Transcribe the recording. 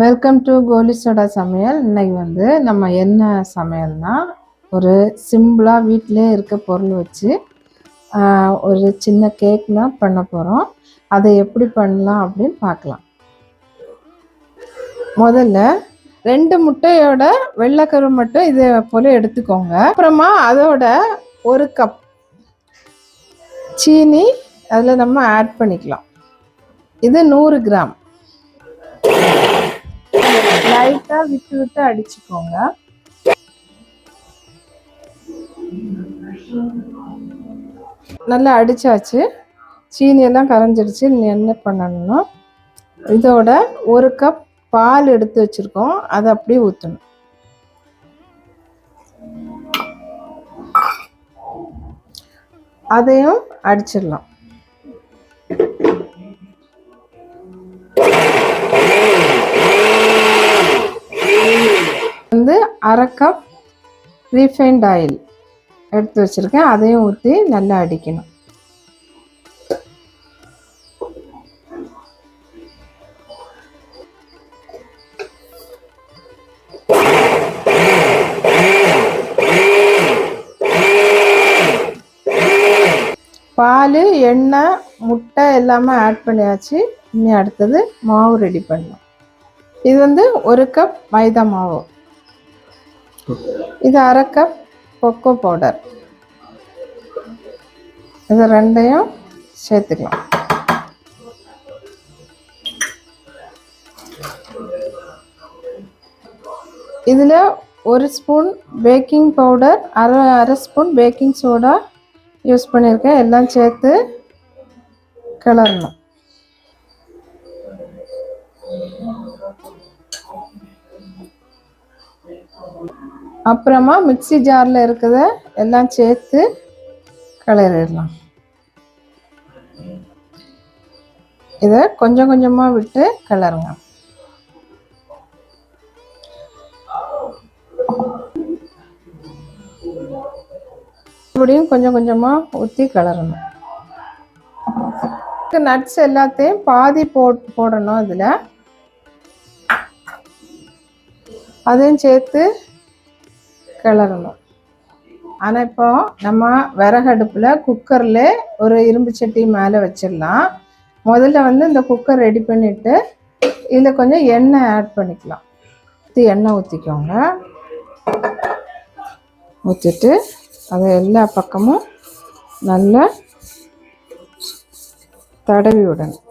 Welcome to goli soda சமையல். இன்னைக்கு நம்ம என்ன சமையல்னா, ஒரு சிம்பிளாக வீட்டிலே இருக்க பொருள் வச்சு ஒரு சின்ன கேக் தான் பண்ண போகிறோம். அதை எப்படி பண்ணலாம் அப்படின்னு பார்க்கலாம். முதல்ல 2 முட்டையோட வெள்ளைக்கரு மட்டும் இதே போல் எடுத்துக்கோங்க. அப்புறமா அதோட 1 கப் சீனி அதில் நம்ம ஆட் பண்ணிக்கலாம். இது 100 கிராம். லைட்டாக விட்டு விட்டு அடிச்சுக்கோங்க. நல்லா அடிச்சாச்சு. சீனி எல்லாம் கரைஞ்சிடுச்சு. என்ன பண்ணணும்னா, இதோட 1 கப் பால் எடுத்து வச்சிருக்கோம், அதை அப்படியே ஊற்றணும். அதையும் அடிச்சிடலாம். அரை கப் ரீஃபைண்ட் ஆயில் எடுத்து வச்சிருக்கேன், அதையும் ஊற்றி நல்லா அடிக்கணும். பால், எண்ணெய், முட்டை எல்லாமே ஆட் பண்ணியாச்சு. இனி அடுத்தது மாவு ரெடி பண்ணலாம். இது 1 கப் மைதா மாவு, இது அரை கப் கொக்கோ பவுடர். இது ரெண்டையும் சேர்த்துக்கலாம். இதில் 1 ஸ்பூன் பேக்கிங் பவுடர், அரை ஸ்பூன் பேக்கிங் சோடா யூஸ் பண்ணியிருக்கேன். எல்லாம் சேர்த்து கிளறணும். அப்புறமா மிக்ஸி ஜாரில் இருக்கிறத எல்லாம் சேர்த்து கிளறிடலாம். இதை கொஞ்சம் கொஞ்சமாக விட்டு கிளறுங்க. மறுபடியும் கொஞ்சம் கொஞ்சமாக ஊற்றி கிளறணும். நட்ஸ் எல்லாத்தையும் பாதி போடணும். இதில் அதையும் சேர்த்து கிளறணும். ஆனால் இப்போ நம்ம விறகடுப்பில் குக்கரில் ஒரு இரும்பு சட்டி மேலே வச்சிடலாம். முதல்ல இந்த குக்கர் ரெடி பண்ணிவிட்டு இதில் கொஞ்சம் எண்ணெய் ஆட் பண்ணிக்கலாம். எண்ணெய் ஊற்றிக்கோங்க. ஊற்றிட்டு அதை எல்லா பக்கமும் நல்லா தடவி விடணும்.